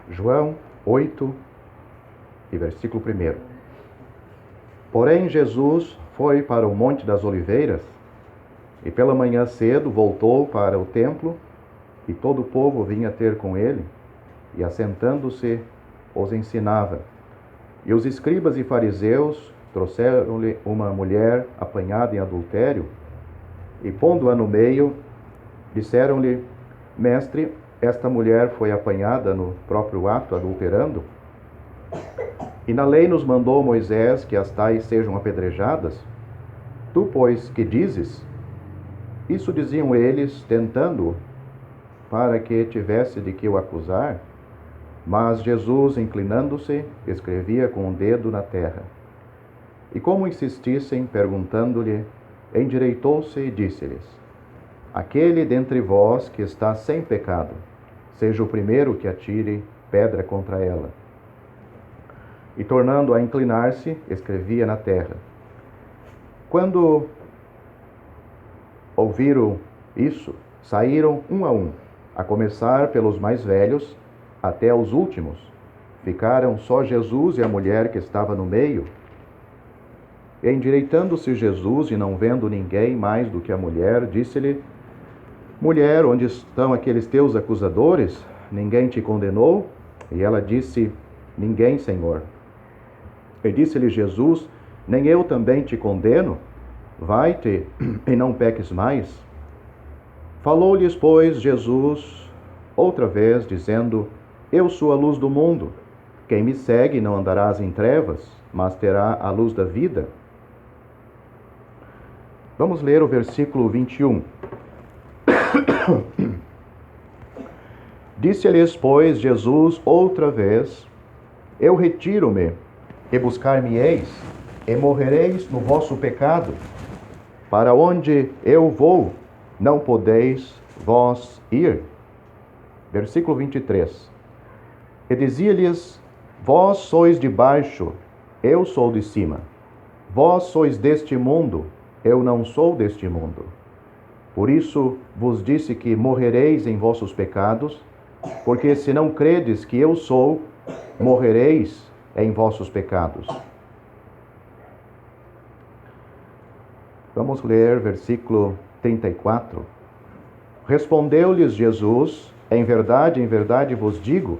João 8, e versículo 1. Porém, Jesus foi para o Monte das Oliveiras, e pela manhã cedo voltou para o templo, e todo o povo vinha ter com ele, e assentando-se, os ensinava. E os escribas e fariseus trouxeram-lhe uma mulher apanhada em adultério, e pondo-a no meio, disseram-lhe: Mestre, esta mulher foi apanhada no próprio ato, adulterando. E na lei nos mandou Moisés que as tais sejam apedrejadas. Tu, pois, que dizes? Isso diziam eles, tentando-o, para que tivesse de que o acusar. Mas Jesus, inclinando-se, escrevia com o dedo na terra. E como insistissem, perguntando-lhe, endireitou-se e disse-lhes: Aquele dentre vós que está sem pecado, seja o primeiro que atire pedra contra ela. E tornando a inclinar-se, escrevia na terra. Quando ouviram isso, saíram um, a começar pelos mais velhos até os últimos. Ficaram só Jesus e a mulher que estava no meio. E endireitando-se Jesus, e não vendo ninguém mais do que a mulher, disse-lhe: Mulher, onde estão aqueles teus acusadores? Ninguém te condenou? E ela disse: Ninguém, Senhor. E disse-lhe Jesus: Nem eu também te condeno? Vai-te e não peques mais. Falou-lhes, pois, Jesus outra vez, dizendo: Eu sou a luz do mundo. Quem me segue não andarás em trevas, mas terá a luz da vida. Vamos ler o versículo 21. Disse-lhes, pois, Jesus outra vez: Eu retiro-me, e buscar-me-eis, e morrereis no vosso pecado. Para onde eu vou, não podeis vós ir. Versículo 23. E dizia-lhes: Vós sois de baixo, eu sou de cima. Vós sois deste mundo, eu não sou deste mundo. Por isso vos disse que morrereis em vossos pecados, porque se não credes que eu sou, morrereis em vossos pecados. Vamos ler versículo 34. Respondeu-lhes Jesus: em verdade vos digo,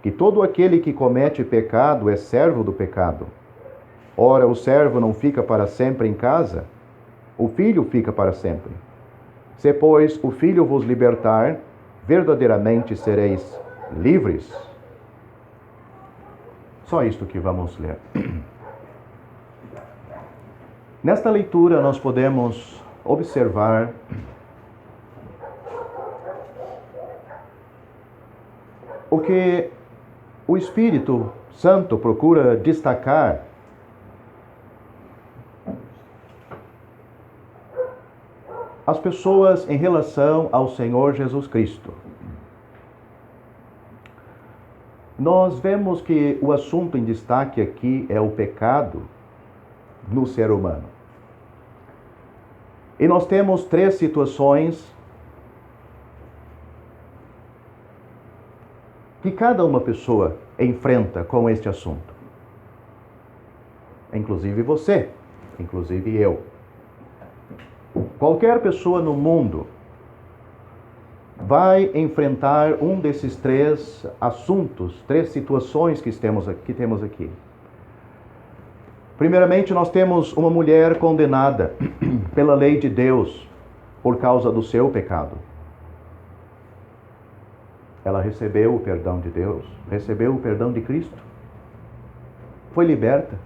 que todo aquele que comete pecado é servo do pecado. Ora, o servo não fica para sempre em casa, o filho fica para sempre. Se, pois, o filho vos libertar, verdadeiramente sereis livres. Só isto que vamos ler. Nesta leitura nós podemos observar o que o Espírito Santo procura destacar as pessoas em relação ao Senhor Jesus Cristo. Nós vemos que o assunto em destaque aqui é o pecado no ser humano. E nós temos 3 situações que cada uma pessoa enfrenta com este assunto. Inclusive você, inclusive eu. Qualquer pessoa no mundo vai enfrentar um desses 3 assuntos, 3 situações que temos aqui. Primeiramente, nós temos uma mulher condenada pela lei de Deus por causa do seu pecado. Ela recebeu o perdão de Deus, recebeu o perdão de Cristo, foi liberta,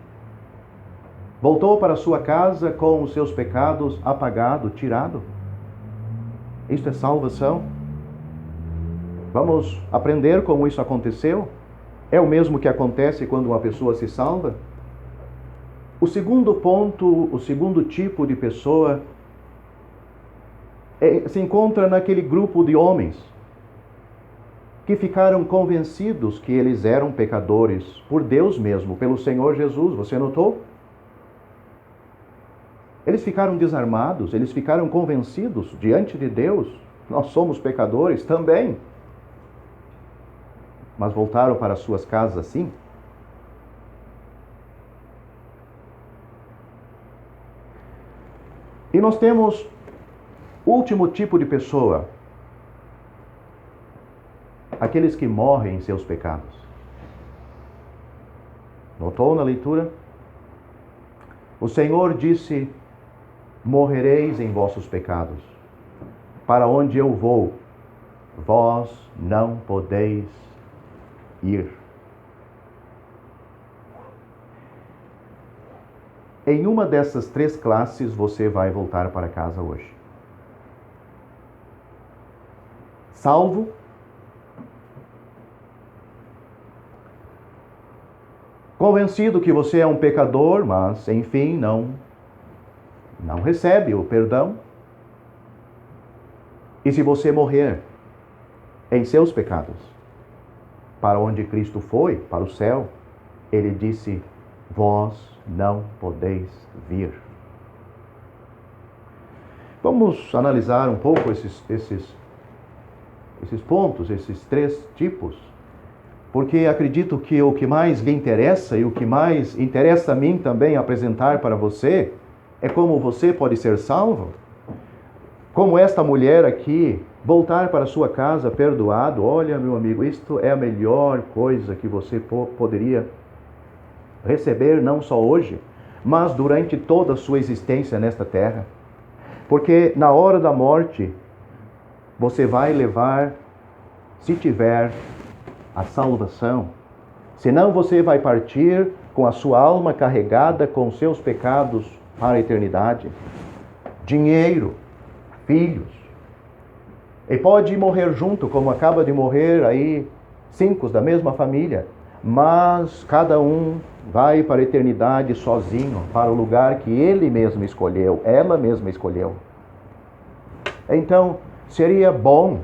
voltou para sua casa com os seus pecados apagados, tirados. Isto é salvação. Vamos aprender como isso aconteceu? É o mesmo que acontece quando uma pessoa se salva? O segundo ponto, o segundo tipo de pessoa se encontra naquele grupo de homens que ficaram convencidos que eles eram pecadores por Deus mesmo, pelo Senhor Jesus. Você notou? Eles ficaram desarmados, eles ficaram convencidos diante de Deus. Nós somos pecadores também. mas voltaram para suas casas assim? E nós temos o último tipo de pessoa, aqueles que morrem em seus pecados. Notou na leitura? O Senhor disse: morrereis em vossos pecados. Para onde eu vou, vós não podeis ir. Em uma dessas três classes você vai voltar para casa hoje. Salvo, convencido que você é um pecador, mas enfim não recebe o perdão. E se você morrer em seus pecados, para onde Cristo foi, para o céu, ele disse: vós não podeis vir. Vamos analisar um pouco esses pontos, esses três tipos, porque acredito que o que mais lhe interessa e o que mais interessa a mim também apresentar para você é como você pode ser salvo. Como esta mulher aqui, voltar para sua casa perdoado. Olha, meu amigo, isto é a melhor coisa que você poderia receber, não só hoje, mas durante toda a sua existência nesta terra. Porque na hora da morte, você vai levar, se tiver, a salvação. Senão você vai partir com a sua alma carregada com seus pecados para a eternidade. Dinheiro, filhos. E pode morrer junto, como acaba de morrer aí 5 da mesma família. Mas cada um vai para a eternidade sozinho, para o lugar que ele mesmo escolheu, ela mesma escolheu. Então, seria bom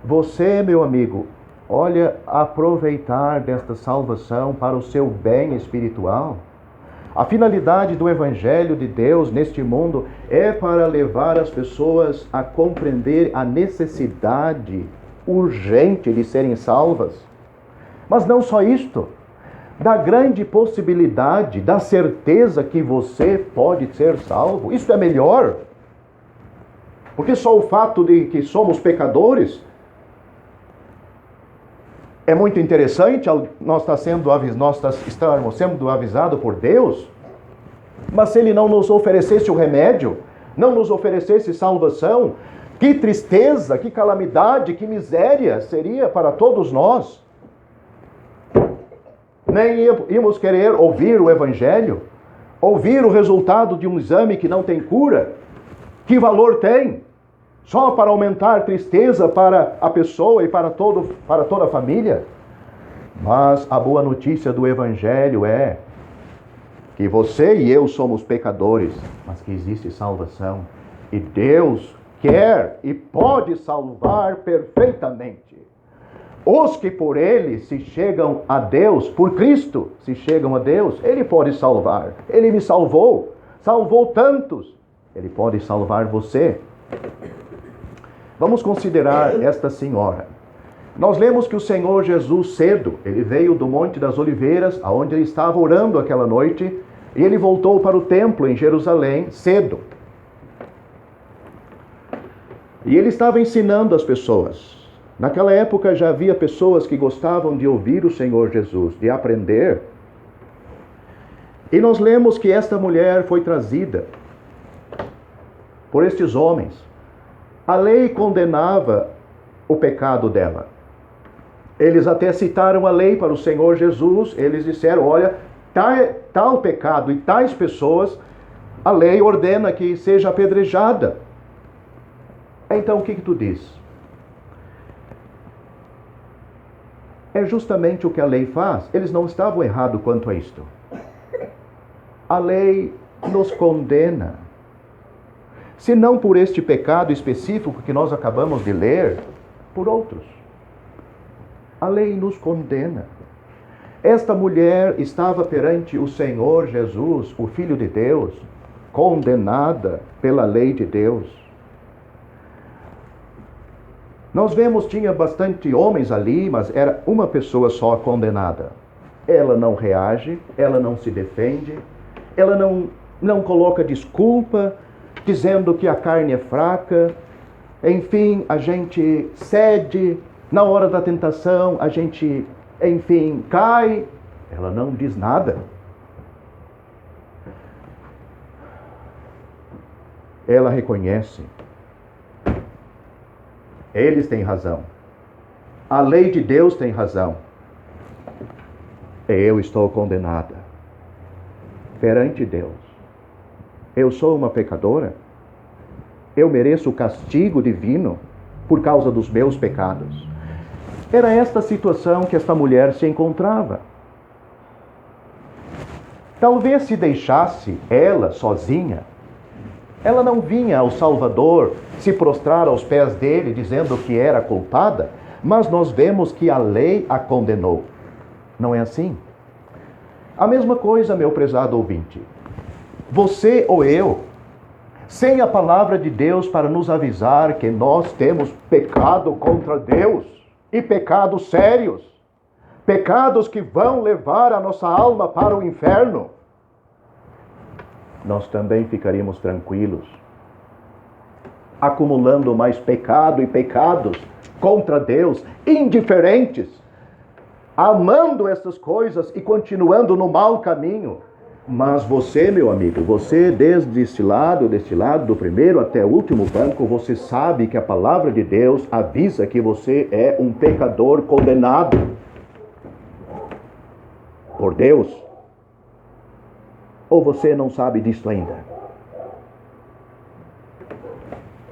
você, meu amigo, olha, aproveitar desta salvação para o seu bem espiritual. A finalidade do Evangelho de Deus neste mundo é para levar as pessoas a compreender a necessidade urgente de serem salvas. Mas não só isto, da grande possibilidade, da certeza que você pode ser salvo. Isso é melhor. Porque só o fato de que somos pecadores é muito interessante, nós estarmos sendo avisados por Deus, mas se Ele não nos oferecesse o remédio, não nos oferecesse salvação, que tristeza, que calamidade, que miséria seria para todos nós. Nem íamos querer ouvir o Evangelho, ouvir o resultado de um exame que não tem cura. Que valor tem? Só para aumentar tristeza para a pessoa e para toda a família. Mas a boa notícia do Evangelho é que você e eu somos pecadores, mas que existe salvação. E Deus quer e pode salvar perfeitamente. Os que por Ele se chegam a Deus, por Cristo se chegam a Deus, Ele pode salvar. Ele me salvou tantos. Ele pode salvar você. Vamos considerar esta senhora. Nós lemos que o Senhor Jesus cedo, ele veio do Monte das Oliveiras, aonde ele estava orando aquela noite, e ele voltou para o templo em Jerusalém cedo. E ele estava ensinando as pessoas. Naquela época já havia pessoas que gostavam de ouvir o Senhor Jesus, de aprender. E nós lemos que esta mulher foi trazida por estes homens. A lei condenava o pecado dela. Eles até citaram a lei para o Senhor Jesus. Eles disseram, olha, tal pecado e tais pessoas, a lei ordena que seja apedrejada. Então o que tu diz? É justamente o que a lei faz. Eles não estavam errados quanto a isto. A lei nos condena. Se não por este pecado específico que nós acabamos de ler, por outros. A lei nos condena. Esta mulher estava perante o Senhor Jesus, o Filho de Deus, condenada pela lei de Deus. Nós vemos, tinha bastante homens ali, mas era uma pessoa só condenada. Ela não reage, ela não se defende, ela não coloca desculpa, dizendo que a carne é fraca. Enfim, a gente cede, na hora da tentação, a gente, enfim, cai. Ela não diz nada. Ela reconhece. Eles têm razão. A lei de Deus tem razão. Eu estou condenada perante Deus. Eu sou uma pecadora. Eu mereço o castigo divino por causa dos meus pecados. Era esta situação que esta mulher se encontrava. Talvez se deixasse ela sozinha, ela não vinha ao Salvador se prostrar aos pés dele dizendo que era culpada, mas nós vemos que a lei a condenou. Não é assim? A mesma coisa, meu prezado ouvinte. Você ou eu, sem a palavra de Deus para nos avisar que nós temos pecado contra Deus, e pecados sérios, pecados que vão levar a nossa alma para o inferno, nós também ficaríamos tranquilos, acumulando mais pecado e pecados contra Deus, indiferentes, amando essas coisas e continuando no mau caminho. Mas você, meu amigo, você desde deste lado, do primeiro até o último banco, você sabe que a palavra de Deus avisa que você é um pecador condenado por Deus. Ou você não sabe disso ainda?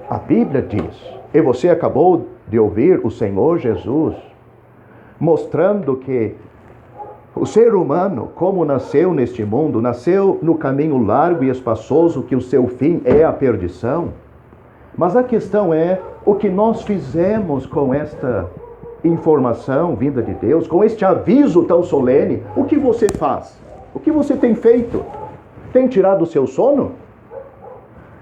A Bíblia diz, e você acabou de ouvir o Senhor Jesus mostrando que o ser humano, como nasceu neste mundo, nasceu no caminho largo e espaçoso, que o seu fim é a perdição. Mas a questão é o que nós fizemos com esta informação vinda de Deus, com este aviso tão solene. O que você faz? O que você tem feito? Tem tirado o seu sono?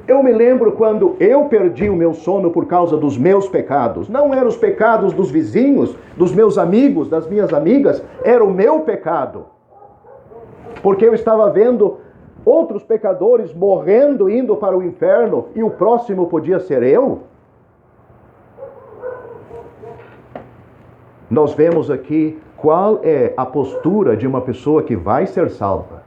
Eu me lembro quando eu perdi o meu sono por causa dos meus pecados. Não eram os pecados dos vizinhos, dos meus amigos, das minhas amigas. Era o meu pecado. Porque eu estava vendo outros pecadores morrendo, indo para o inferno, e o próximo podia ser eu. Nós vemos aqui qual é a postura de uma pessoa que vai ser salva.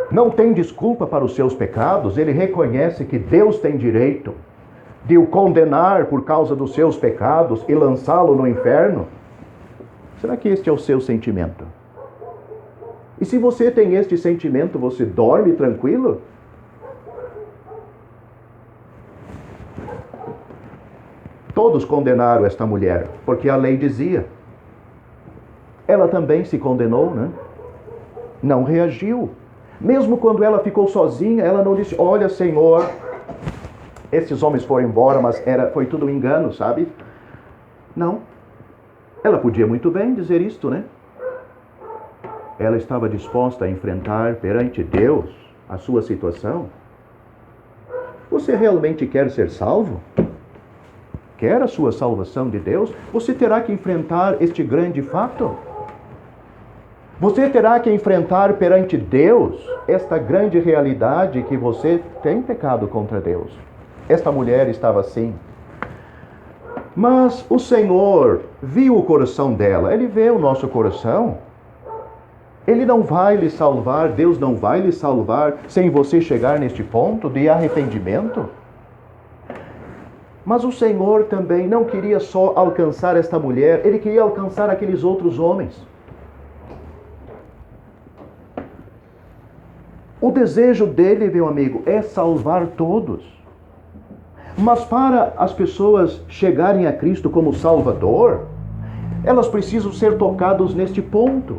Não tem desculpa para os seus pecados, ele reconhece que Deus tem direito de o condenar por causa dos seus pecados e lançá-lo no inferno. Será que este é o seu sentimento? E se você tem este sentimento, você dorme tranquilo? Todos condenaram esta mulher, porque a lei dizia. Ela também se condenou, né? Não reagiu. Mesmo quando ela ficou sozinha, ela não disse, olha, Senhor, esses homens foram embora, mas foi tudo um engano, sabe? Não. Ela podia muito bem dizer isto, né? Ela estava disposta a enfrentar perante Deus a sua situação. Você realmente quer ser salvo? Quer a sua salvação de Deus? Você terá que enfrentar este grande fato. Você terá que enfrentar perante Deus esta grande realidade que você tem pecado contra Deus. Esta mulher estava assim. Mas o Senhor viu o coração dela. Ele vê o nosso coração. Ele não vai lhe salvar, Deus não vai lhe salvar sem você chegar neste ponto de arrependimento. Mas o Senhor também não queria só alcançar esta mulher, Ele queria alcançar aqueles outros homens. O desejo dele, meu amigo, é salvar todos. Mas para as pessoas chegarem a Cristo como Salvador, elas precisam ser tocadas neste ponto.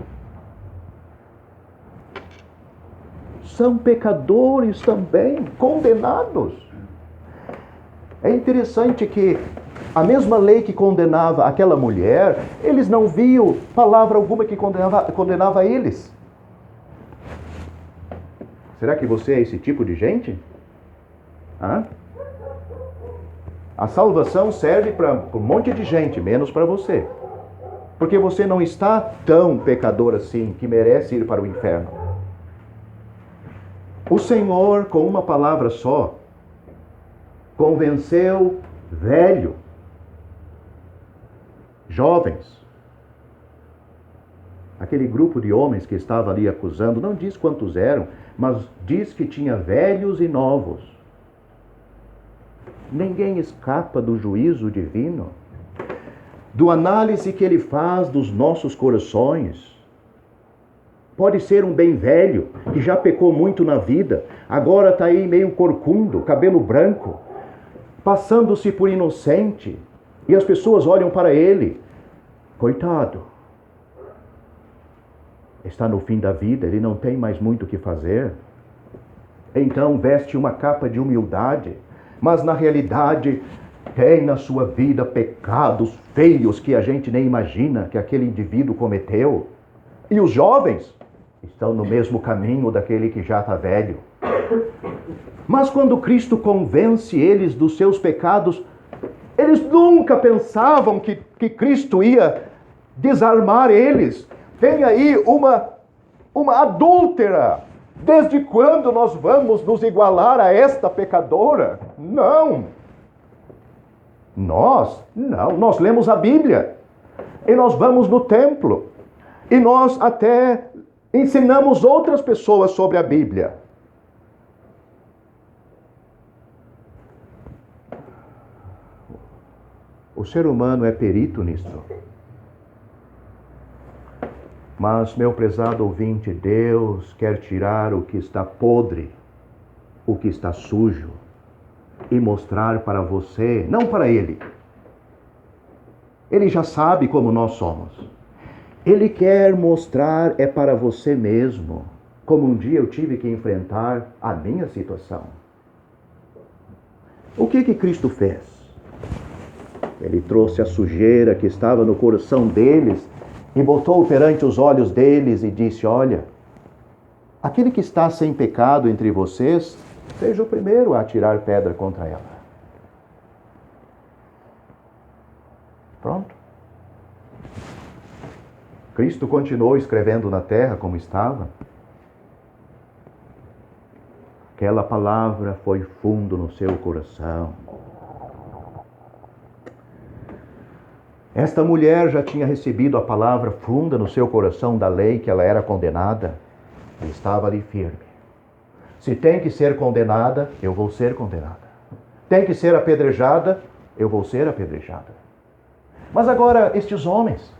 São pecadores também, condenados. É interessante que a mesma lei que condenava aquela mulher, eles não viam palavra alguma que condenava eles. Será que você é esse tipo de gente? Hã? A salvação serve para um monte de gente, menos para você. Porque você não está tão pecador assim, que merece ir para o inferno. O Senhor, com uma palavra só, convenceu velho, jovens. Aquele grupo de homens que estava ali acusando, não diz quantos eram, mas diz que tinha velhos e novos. Ninguém escapa do juízo divino, do análise que ele faz dos nossos corações. Pode ser um bem velho, que já pecou muito na vida, agora está aí meio corcundo, cabelo branco, passando-se por inocente, e as pessoas olham para ele. Coitado, está no fim da vida, ele não tem mais muito o que fazer. Então veste uma capa de humildade, mas na realidade tem na sua vida pecados feios que a gente nem imagina que aquele indivíduo cometeu. E os jovens estão no mesmo caminho daquele que já está velho. Mas quando Cristo convence eles dos seus pecados, eles nunca pensavam que Cristo ia desarmar eles. Tem aí uma adúltera. Desde quando nós vamos nos igualar a esta pecadora? Não. Nós lemos a Bíblia. E nós vamos no templo. E nós até ensinamos outras pessoas sobre a Bíblia. O ser humano é perito nisto. Mas, meu prezado ouvinte, Deus quer tirar o que está podre, o que está sujo, e mostrar para você, não para Ele. Ele já sabe como nós somos. Ele quer mostrar para você mesmo, como um dia eu tive que enfrentar a minha situação. O que Cristo fez? Ele trouxe a sujeira que estava no coração deles e botou perante os olhos deles e disse: olha, aquele que está sem pecado entre vocês, seja o primeiro a atirar pedra contra ela. Pronto. Cristo continuou escrevendo na terra como estava. Aquela palavra foi fundo no seu coração. Esta mulher já tinha recebido a palavra funda no seu coração da lei, que ela era condenada, e estava ali firme. Se tem que ser condenada, eu vou ser condenada. Tem que ser apedrejada, eu vou ser apedrejada. Mas agora, estes homens,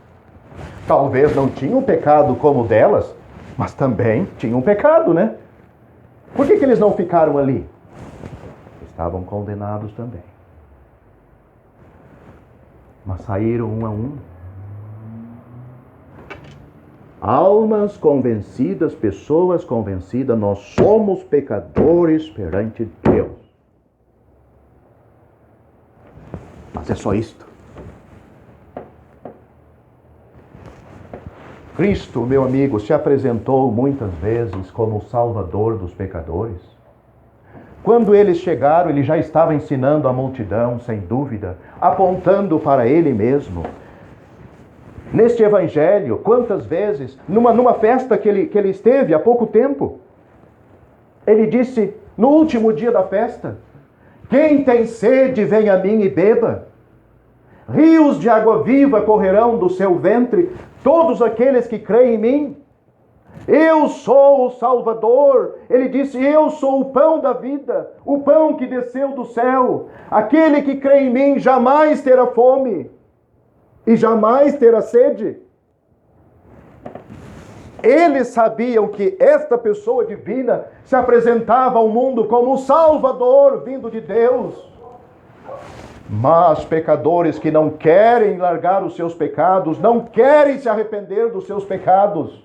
talvez não tinham pecado como o delas, mas também tinham pecado, né? Por que eles não ficaram ali? Estavam condenados também. Mas saíram um a um. Almas convencidas, pessoas convencidas, nós somos pecadores perante Deus. Mas é só isto. Cristo, meu amigo, se apresentou muitas vezes como o Salvador dos pecadores. Quando eles chegaram, ele já estava ensinando a multidão, sem dúvida, apontando para ele mesmo. Neste evangelho, quantas vezes, numa festa que ele esteve há pouco tempo, ele disse, no último dia da festa, quem tem sede, vem a mim e beba. Rios de água viva correrão do seu ventre, todos aqueles que creem em mim. Eu sou o Salvador. Ele disse, eu sou o pão da vida, o pão que desceu do céu. Aquele que crê em mim jamais terá fome e jamais terá sede. Eles sabiam que esta pessoa divina se apresentava ao mundo como o Salvador vindo de Deus. Mas pecadores que não querem largar os seus pecados, não querem se arrepender dos seus pecados,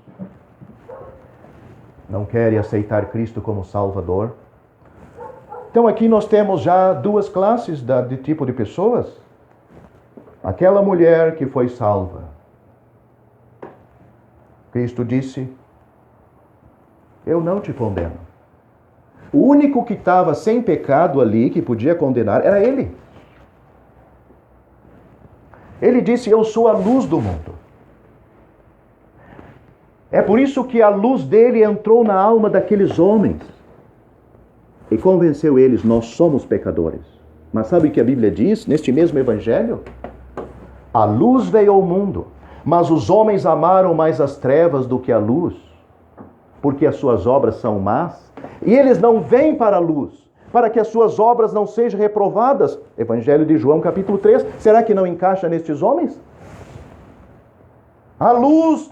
não querem aceitar Cristo como Salvador. Então aqui nós temos já duas classes de tipo de pessoas. Aquela mulher que foi salva. Cristo disse, eu não te condeno. O único que estava sem pecado ali, que podia condenar, era ele. Ele disse: eu sou a luz do mundo. É por isso que a luz dele entrou na alma daqueles homens e convenceu eles: nós somos pecadores. Mas sabe o que a Bíblia diz neste mesmo evangelho? A luz veio ao mundo, mas os homens amaram mais as trevas do que a luz, porque as suas obras são más, e eles não vêm para a luz, para que as suas obras não sejam reprovadas. Evangelho de João, capítulo 3. Será que não encaixa nestes homens? A luz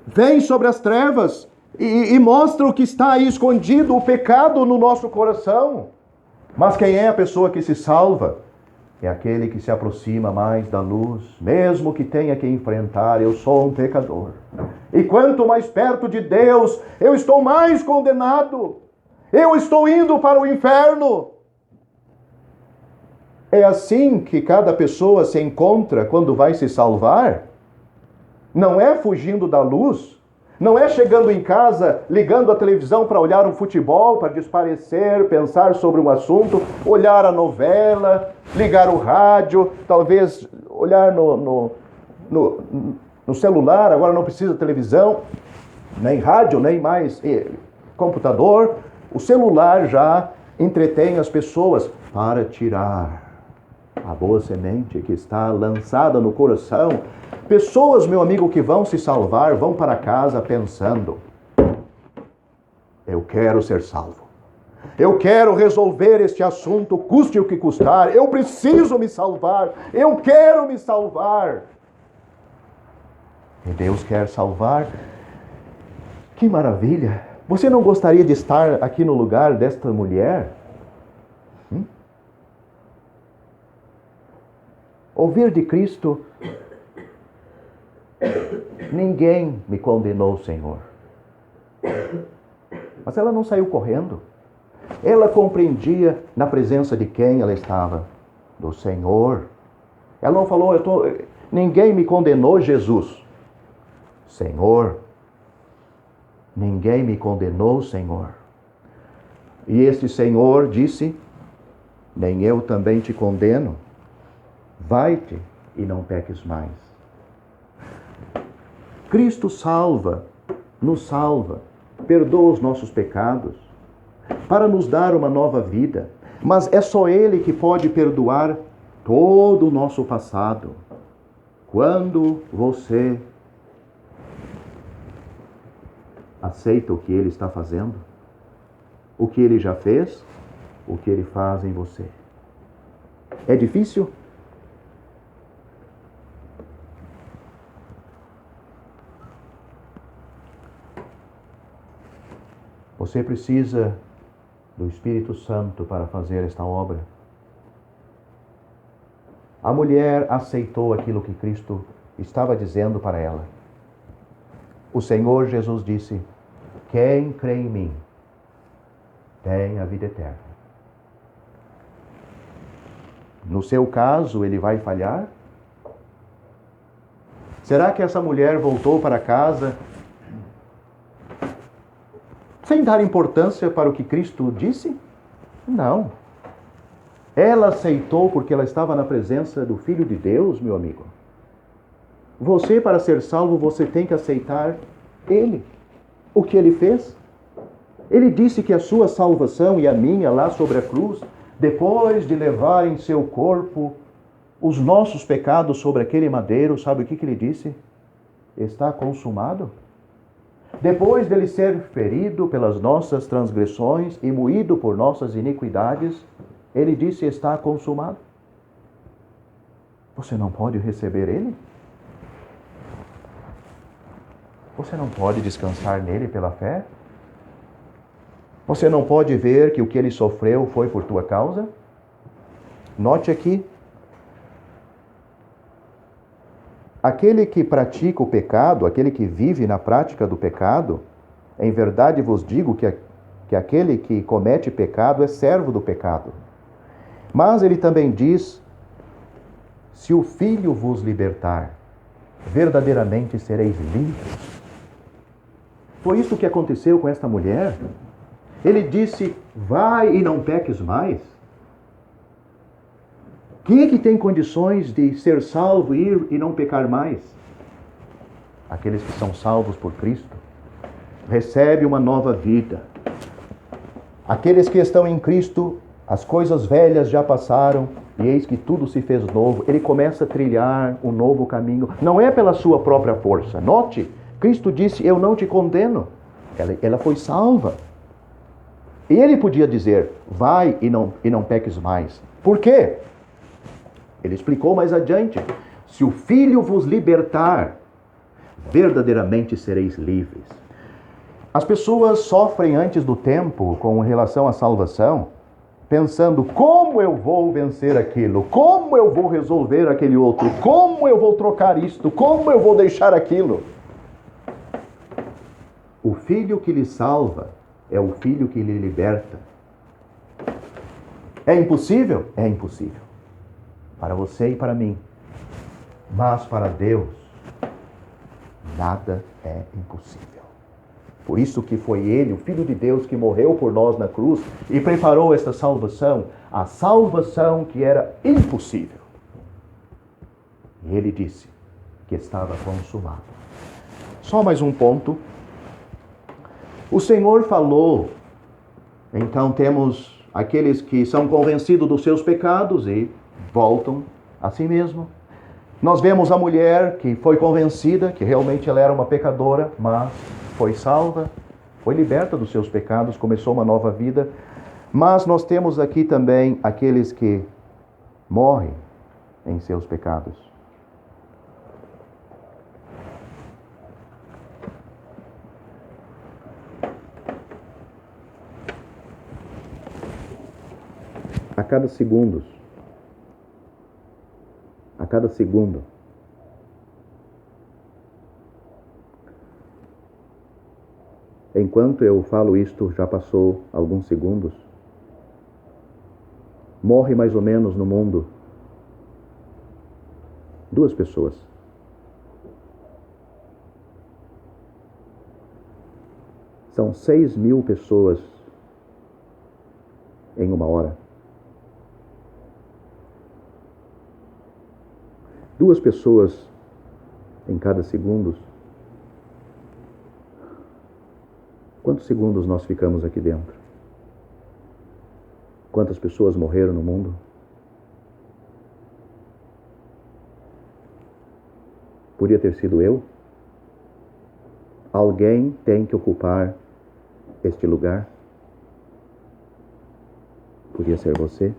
vem sobre as trevas e mostra o que está aí escondido, o pecado no nosso coração. Mas quem é a pessoa que se salva? É aquele que se aproxima mais da luz, mesmo que tenha que enfrentar: eu sou um pecador. E quanto mais perto de Deus, eu estou mais condenado. Eu estou indo para o inferno. É assim que cada pessoa se encontra quando vai se salvar. Não é fugindo da luz, não é chegando em casa, ligando a televisão para olhar um futebol, para desaparecer, pensar sobre um assunto, olhar a novela, ligar o rádio, talvez olhar no celular. Agora não precisa televisão, nem rádio, nem mais computador. O celular já entretém as pessoas para tirar a boa semente que está lançada no coração. Pessoas, meu amigo, que vão se salvar, vão para casa pensando: eu quero ser salvo. Eu quero resolver este assunto, custe o que custar. Eu preciso me salvar. Eu quero me salvar. E Deus quer salvar. Que maravilha! Você não gostaria de estar aqui no lugar desta mulher? Ouvir de Cristo: ninguém me condenou, Senhor. Mas ela não saiu correndo. Ela compreendia na presença de quem ela estava: do Senhor. Ela não falou: ninguém me condenou, Jesus. Senhor. Ninguém me condenou, Senhor. E este Senhor disse: nem eu também te condeno. Vai-te e não peques mais. Cristo salva, nos salva, perdoa os nossos pecados, para nos dar uma nova vida. Mas é só Ele que pode perdoar todo o nosso passado. Quando você aceita o que Ele está fazendo, o que Ele já fez, o que Ele faz em você. É difícil? Você precisa do Espírito Santo para fazer esta obra. A mulher aceitou aquilo que Cristo estava dizendo para ela. O Senhor Jesus disse: quem crê em mim tem a vida eterna. No seu caso, ele vai falhar? Será que essa mulher voltou para casa sem dar importância para o que Cristo disse? Não. Ela aceitou porque ela estava na presença do Filho de Deus, meu amigo. Você, para ser salvo, você tem que aceitar Ele. O que Ele fez? Ele disse que a sua salvação e a minha lá sobre a cruz, depois de levar em seu corpo os nossos pecados sobre aquele madeiro, sabe o que Ele disse? Está consumado. Depois dele ser ferido pelas nossas transgressões e moído por nossas iniquidades, Ele disse: está consumado. Você não pode receber Ele? Você não pode descansar nele pela fé? Você não pode ver que o que Ele sofreu foi por tua causa? Note aqui: aquele que pratica o pecado, aquele que vive na prática do pecado, em verdade vos digo que aquele que comete pecado é servo do pecado. Mas ele também diz: se o Filho vos libertar, verdadeiramente sereis livres. Foi isso que aconteceu com esta mulher. Ele disse, vai e não peques mais. Quem é que tem condições de ser salvo, ir e não pecar mais? Aqueles que são salvos por Cristo. Recebe uma nova vida. Aqueles que estão em Cristo, as coisas velhas já passaram e eis que tudo se fez novo. Ele começa a trilhar um novo caminho. Não é pela sua própria força. Note, Cristo disse, eu não te condeno. Ela foi salva. E ele podia dizer, vai e não peques mais. Por quê? Ele explicou mais adiante. Se o Filho vos libertar, verdadeiramente sereis livres. As pessoas sofrem antes do tempo com relação à salvação, pensando como eu vou vencer aquilo, como eu vou resolver aquele outro, como eu vou trocar isto, como eu vou deixar aquilo. O Filho que lhe salva é o Filho que lhe liberta. É impossível? É impossível. Para você e para mim. Mas para Deus, nada é impossível. Por isso que foi Ele, o Filho de Deus, que morreu por nós na cruz e preparou esta salvação, a salvação que era impossível. E Ele disse que estava consumado. Só mais um ponto. O Senhor falou, então temos aqueles que são convencidos dos seus pecados e voltam a si mesmo. Nós vemos a mulher que foi convencida que realmente ela era uma pecadora, mas foi salva, foi liberta dos seus pecados, começou uma nova vida. Mas nós temos aqui também aqueles que morrem em seus pecados. A cada segundo, enquanto eu falo isto, já passou alguns segundos, morre mais ou menos no mundo 2 pessoas. São 6.000 pessoas em uma hora. 2 pessoas em cada segundo. Quantos segundos nós ficamos aqui dentro? Quantas pessoas morreram no mundo? Podia ter sido eu? Alguém tem que ocupar este lugar? Podia ser você?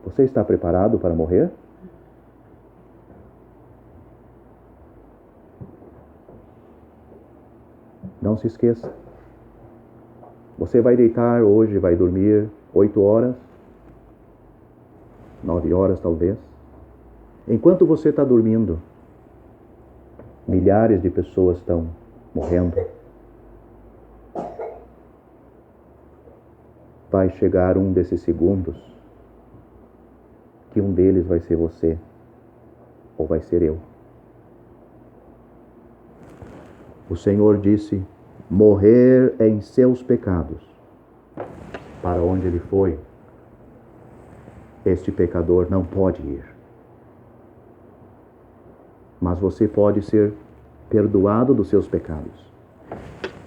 Você está preparado para morrer? Não se esqueça. Você vai deitar hoje, vai dormir 8 horas, 9 horas talvez. Enquanto você está dormindo, milhares de pessoas estão morrendo. Vai chegar um desses segundos que um deles vai ser você ou vai ser eu. O Senhor disse, morrer em seus pecados. Para onde ele foi, este pecador não pode ir. Mas você pode ser perdoado dos seus pecados.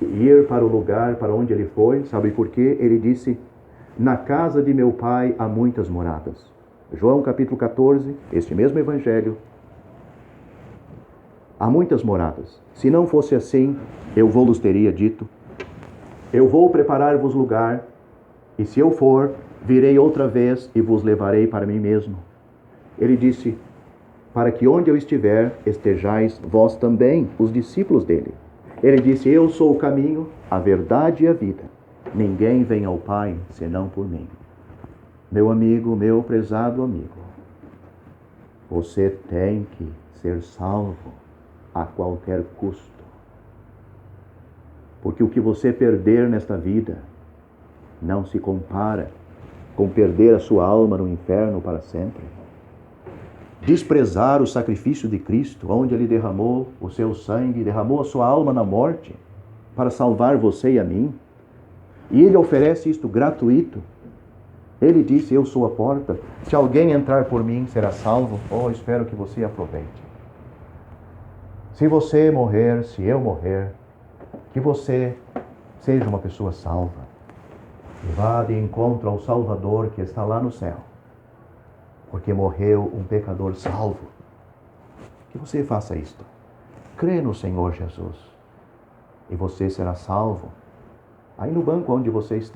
Ir para o lugar para onde ele foi, sabe por quê? Ele disse, na casa de meu pai há muitas moradas. João capítulo 14, este mesmo evangelho. Há muitas moradas. Se não fosse assim, eu vos teria dito, eu vou preparar-vos lugar, e se eu for, virei outra vez e vos levarei para mim mesmo. Ele disse, para que onde eu estiver, estejais vós também, os discípulos dele. Ele disse, eu sou o caminho, a verdade e a vida. Ninguém vem ao Pai, senão por mim. Meu amigo, meu prezado amigo, você tem que ser salvo a qualquer custo. Porque o que você perder nesta vida não se compara com perder a sua alma no inferno para sempre. Desprezar o sacrifício de Cristo, onde Ele derramou o seu sangue, derramou a sua alma na morte para salvar você e a mim. E Ele oferece isto gratuito. Ele disse, eu sou a porta. Se alguém entrar por mim, será salvo. Oh, espero que você aproveite. Se você morrer, se eu morrer, que você seja uma pessoa salva. E vá de encontro ao Salvador que está lá no céu. Porque morreu um pecador salvo. Que você faça isto. Crê no Senhor Jesus. E você será salvo. Aí no banco onde você está.